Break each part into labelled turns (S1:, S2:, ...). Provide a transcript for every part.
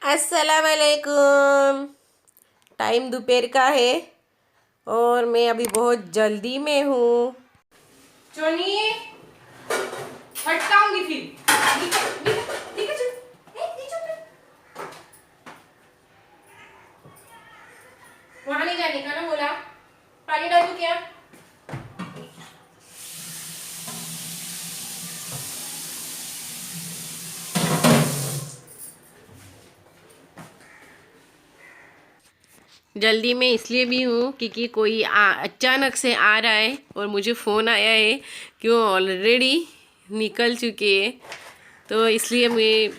S1: अस्सलाम वालेकुम। टाइम दोपहर का है और मैं अभी बहुत जल्दी में हूँ। चोनी फटकाऊंगी फिर। नीचे चल। नीचे उतर। वहाँ नहीं जाने का ना बोला। पानी डालूं क्या? जल्दी में इसलिए भी हूँ क्योंकि कोई अचानक से आ रहा है और मुझे फ़ोन आया है कि वो ऑलरेडी निकल चुके हैं, तो इसलिए मैं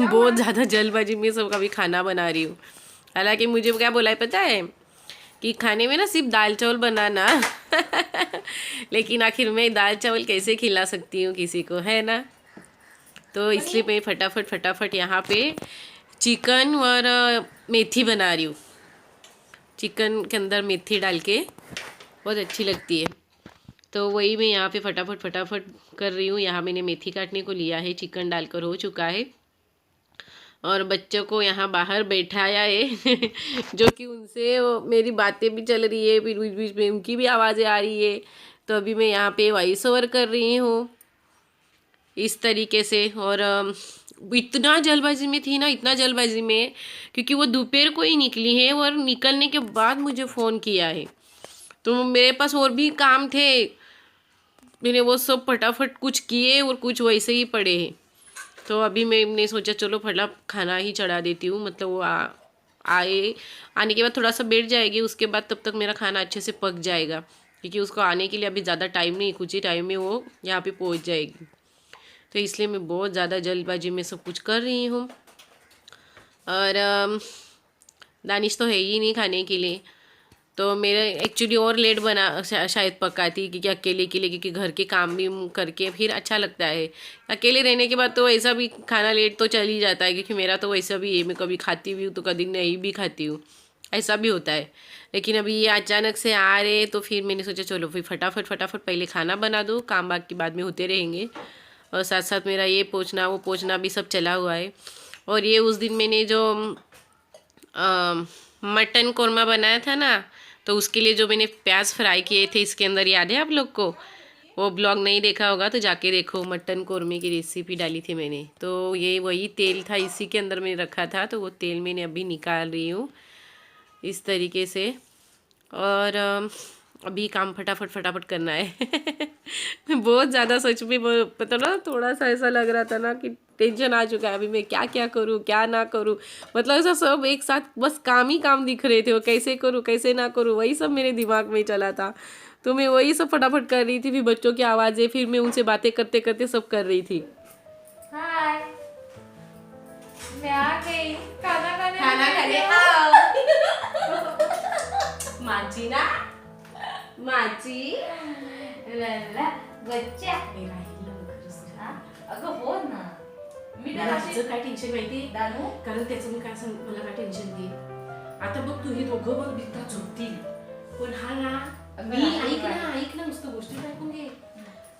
S1: बहुत ज़्यादा जल्दबाजी में सबका भी खाना बना रही हूँ। हालांकि मुझे क्या बोला है पता है कि खाने में ना सिर्फ दाल चावल बनाना लेकिन आखिर मैं दाल चावल कैसे खिला सकती हूँ किसी को, है ना। तो इसलिए मैं फटाफट यहाँ पे चिकन और मेथी बना रही हूँ। चिकन के अंदर मेथी डाल के बहुत अच्छी लगती है, तो वही मैं यहाँ पे फटाफट कर रही हूँ। यहाँ मैंने मेथी काटने को लिया है, चिकन डालकर हो चुका है और बच्चों को यहाँ बाहर बैठाया है जो कि उनसे मेरी बातें भी चल रही है, फिर बीच बीच में उनकी भी आवाज़ें आ रही है। तो अभी मैं यहाँ पे वॉइस ओवर कर रही हूँ इस तरीके से। और इतना जल्दबाजी में थी ना, इतना जल्दबाजी में, क्योंकि वो दोपहर को ही निकली है और निकलने के बाद मुझे फ़ोन किया है। तो मेरे पास और भी काम थे, मैंने वो सब फटाफट कुछ किए और कुछ वैसे ही पड़े हैं। तो अभी मैंने सोचा चलो फटाफट खाना ही चढ़ा देती हूँ, मतलब वो आने के बाद थोड़ा सा बैठ जाएगी, उसके बाद तब तक मेरा खाना अच्छे से पक जाएगा, क्योंकि उसको आने के लिए अभी ज़्यादा टाइम नहीं, कुछ ही टाइम में वो यहाँ पे पहुँच जाएगी। तो इसलिए मैं बहुत ज़्यादा जल्दबाजी में सब कुछ कर रही हूँ। और दानिश तो है ही नहीं खाने के लिए, तो मेरा एक्चुअली और लेट बना शायद पकाती, क्योंकि अकेले के लिए, क्योंकि घर के काम भी करके फिर अच्छा लगता है। अकेले रहने के बाद तो ऐसा भी खाना लेट तो चल ही जाता है, क्योंकि मेरा तो वैसा भी है, मैं कभी खाती भी हूँ तो कभी नहीं भी खाती हूँ, ऐसा भी होता है। लेकिन अभी ये अचानक से आ रहे, तो फिर मैंने सोचा चलो फिर फटाफट पहले खाना बना दो, काम बाकी बाद में होते रहेंगे। और साथ साथ मेरा ये पोंछना वो पोंछना भी सब चला हुआ है। और ये उस दिन मैंने जो मटन कौरमा बनाया था ना, तो उसके लिए जो मैंने प्याज फ्राई किए थे इसके अंदर, याद है आप लोग को? वो ब्लॉग नहीं देखा होगा तो जाके देखो, मटन कौरमे की रेसिपी डाली थी मैंने। तो ये वही तेल था, इसी के अंदर मैंने रखा था, तो वो तेल मैंने अभी निकाल रही हूँ इस तरीके से। और अभी काम फटाफट करना है बहुत ज़्यादा सच में पता ना, थोड़ा सा ऐसा लग रहा था ना कि टेंशन आ चुका है अभी, मैं क्या क्या करूँ क्या ना करूँ, मतलब ऐसा सब एक साथ बस काम ही काम दिख रहे थे, वो कैसे करूँ कैसे ना करूँ, वही सब मेरे दिमाग में चला था। तो मैं वही सब फटाफट कर रही थी, फिर बच्चों की आवाज़ें, फिर मैं उनसे बातें करते करते सब कर रही थी।
S2: हाय, मैं आ गई खाना खाने
S1: आओ माची ना, माची
S2: लल्ला बच्चा अगं हो ना, मी
S1: काय टेन्शन माहिती
S2: दानू
S1: कारण त्याचं मी काय सांग, मला काय टेन्शन घे आता बघ, तू हे दोघं बघ बिकता झोपतील, पण हा ना मी ऐक ना नुसतं गोष्टी ऐकून घे,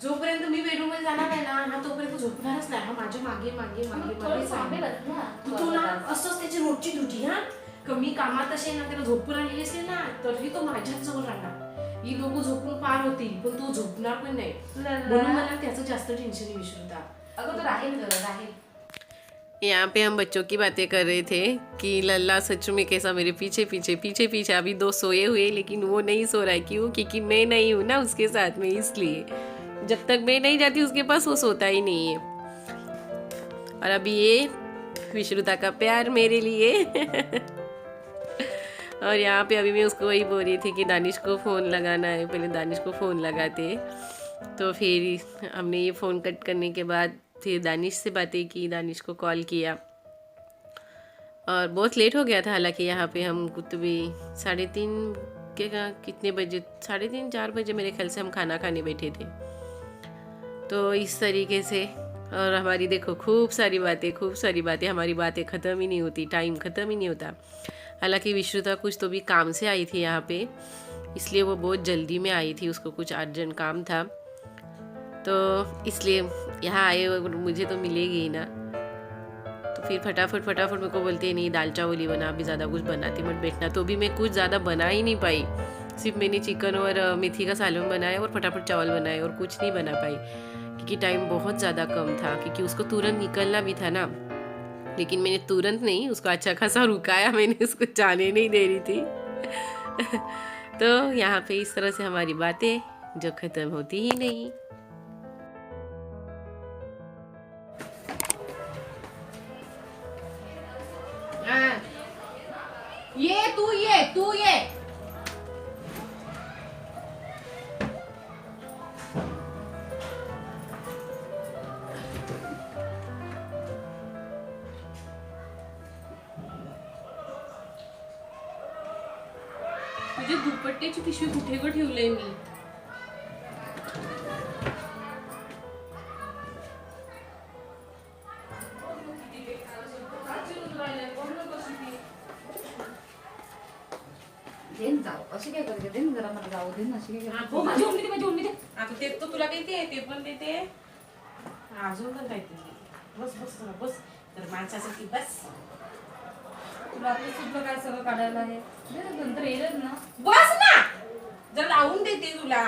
S1: जोपर्यंत मी बेडरूम मध्ये जाणार आहे ना, हा तोपर्यंत झोपणारच नाही, हा माझ्या मागे मागे मागे मागे
S2: सांगेलच ना
S1: तू ना असंच त्याची रोजची ड्युटी, हा कमी कामात असे ना त्याला झोपून आणली असेल ना तरी तो माझ्याच जवळ राहणार, ही दोघं झोपून पार होतील पण तू झोपणार पण नाही, म्हणून मला त्याचं जास्त टेंशन आहे विश्रुता।
S2: अगं तो राहील राहील।
S1: यहाँ पे हम बच्चों की बातें कर रहे थे कि लल्ला सच में कैसा मेरे पीछे पीछे पीछे पीछे, अभी दो सोए हुए लेकिन वो नहीं सो रहा है, क्यों? क्योंकि मैं नहीं हूँ ना उसके साथ में, इसलिए जब तक मैं नहीं जाती उसके पास वो सोता ही नहीं है। और अभी ये विश्रुता का प्यार मेरे लिए और यहाँ पे अभी मैं उसको वही बोल रही थी कि दानिश को फ़ोन लगाना है, पहले दानिश को फ़ोन लगाते। तो फिर हमने ये फ़ोन कट करने के बाद फिर दानिश से बातें की, दानिश को कॉल किया और बहुत लेट हो गया था। हालांकि यहाँ पे हम कुतुबी 3:30 के कितने बजे, 3:30-4 बजे मेरे ख्याल से हम खाना खाने बैठे थे। तो इस तरीके से, और हमारी देखो खूब सारी बातें, हमारी बातें ख़त्म ही नहीं होती, टाइम ख़त्म ही नहीं होता। हालांकि विश्रुता कुछ तो भी काम से आई थी यहाँ पे, इसलिए वो बहुत जल्दी में आई थी, उसको कुछ अर्जेंट काम था, तो इसलिए यहाँ आए और मुझे तो मिलेगी ही ना, तो फिर फटाफट फटाफट मेरे को बोलती है नहीं दाल चावल ही बना, अभी ज़्यादा कुछ बनाती मत बैठना। तो भी मैं कुछ ज़्यादा बना ही नहीं पाई, सिर्फ मैंने चिकन और मेथी का सालन बनाया और फटाफट चावल बनाए और कुछ नहीं बना पाई क्योंकि टाइम बहुत ज़्यादा कम था, क्योंकि उसको तुरंत निकलना भी था ना। लेकिन मैंने तुरंत नहीं, उसको अच्छा खासा रुकाया, मैंने उसको जाने नहीं दे रही थी। तो यहाँ पे इस तरह से हमारी बातें जो ख़त्म होती ही नहीं। ये तुझे दुपट्ट्याची पिशवी कुठे ग ठेवलंय मी?
S2: देन जाऊ अशी काय करते, देन जरा मला जाऊ दे ना, अशी काय
S1: हा,
S2: करते. हो, माझी ओढणी दे, माझी ओढणी दे.
S1: आता ते तर तुला देते, ते पण देते, अजून पण काय ते. बस बस जरा बस, तर माणसासाठी बस.
S2: तुला आपलं सुद्धा काय सगळं काढायला आहे, दे ना, नंतर येईल ना.
S1: बस ना, जर लावून देते तुला.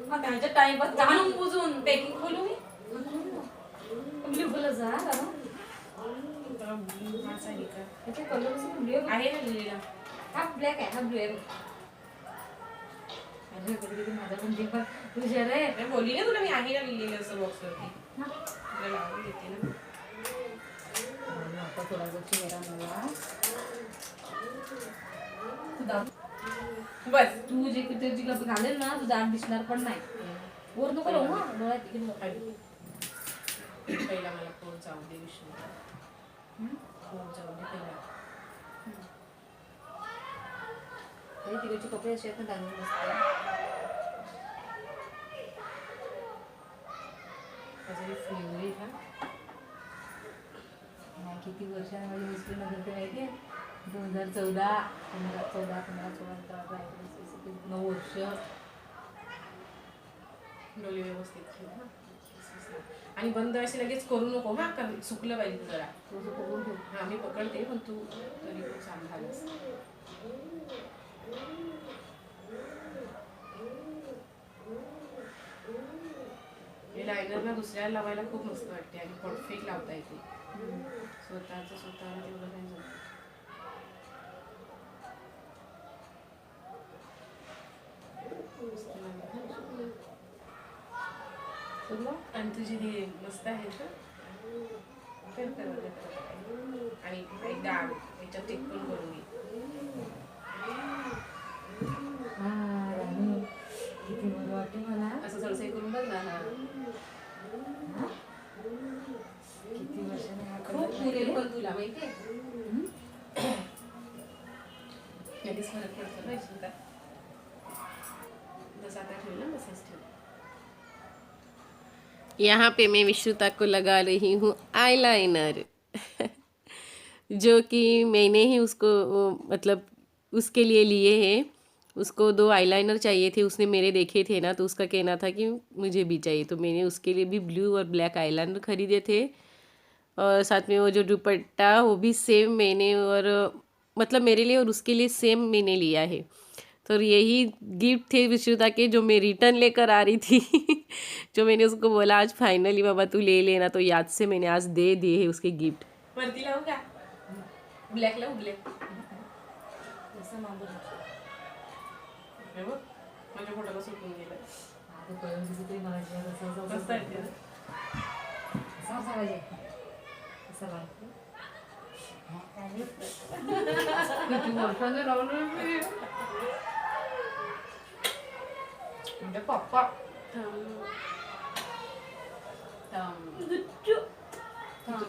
S1: मग त्यांच्या टाइम बस जाणून बुजून पॅकिंग खोलू मी.
S2: ब्ल्यू कलर जा बाबा. याचा कलर कसं ब्ल्यू
S1: आहे ना लिहिलेला.
S2: हा ब्लॅक आहे, हा ब्ल्यू आहे. अरे कधी माझा पण ते पण तुझ्या रे
S1: मी बोलली ना तुला, मी आहे ना लिहिलेलं असं बॉक्सवरती. तुला लावून देते ना.
S2: आता थोडा गोष्टी करा मला. तू दाब.
S1: बस
S2: तू जे कुठे जिला घालेल ना, तू दाब दिसणार पण नाही. वर नको लावू ना, डोळ्यात तिकीट नको.
S1: पहिला मला कोण जाऊ दे विष्णू. कोण जाऊ दे पहिला.
S2: तरी तिकडचे कपडे असे आहेत ना, दाबून बसते.
S1: माझं फेवरेट हा.
S2: नाही किती वर्षाने माझी मिस्टर नगर माहिती आहे, 2014, 15, 16, 9 वर्ष.
S1: डोळे व्यवस्थित ठेव हा. आणि बंद असे लगेच करू नको हा, कारण सुकलं पाहिजे जरा.
S2: तुझं पकडून ठेव.
S1: हा मी पकडते, पण तू तरी खूप सांभाळस. हे लायनर ना दुसऱ्याला लावायला खूप मस्त वाटते आणि परफेक्ट लावता येते. स्वतःला तेवढं नाही जमत. आणि तुझे हे मस्त आहे का? आणि एकदा याच्यात टिक पण करून घे.
S2: राणी किती बरं वाटते मला.
S1: असं थोडंसं करून बघ ना.
S2: किती वर्षाने हा
S1: खूप पुरेल पण तुला माहितीये. कधीच फरक पडतो ना का? जसं आता ठेवलं तसंच ठेव. यहाँ पे मैं विश्रुता को लगा रही हूँ आईलाइनर जो कि मैंने ही उसको मतलब उसके लिए लिए हैं। उसको 2 आईलाइनर चाहिए थे, उसने मेरे देखे थे ना, तो उसका कहना था कि मुझे भी चाहिए, तो मैंने उसके लिए भी ब्लू और ब्लैक आईलाइनर खरीदे थे। और साथ में वो जो दुपट्टा वो भी सेम मैंने, और मतलब मेरे लिए और उसके लिए सेम मैंने लिया है। तो यही गिफ्ट थे विश्रुता के जो मैं रिटर्न लेकर आ रही थी जो मैंने उसको बोला आज फाइनली बाबा तू ले लेना, तो याद से मैंने आज दे दिए है उसके गिफ्ट। वरती लावू का? ब्लॅक लावू? ब्लॅक
S2: असं मागं
S1: माझ्या फोटोला सुटून गेलं.
S2: आता कळून तरी मला
S1: मस्त आहे ते.
S2: असं पाहिजे असं लागतं. किती वर्षाने लावलं मी. म्हणजे पप्पा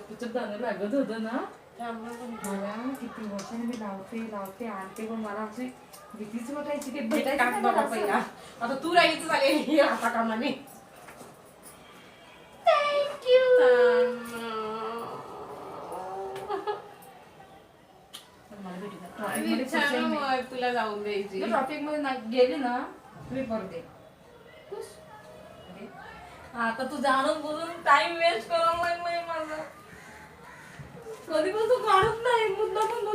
S2: तुझं गाणं लागत होतं ना, मला किती वर्षाने मी लावते आणते, पण मला अशी भीतीच वाटायची ते भेटायचं
S1: बाबा पहिला. आता तू राहिलीच झाले आता कामाने.
S2: थँक्यू.
S1: तुला जाऊन द्यायची.
S2: ट्रॉफिक मध्ये गेली ना तुम्ही परत ये. आता तू जाणून बोलून टाइम वेस्ट करून माझा. कधीपासून काढत नाही मुद्दा पण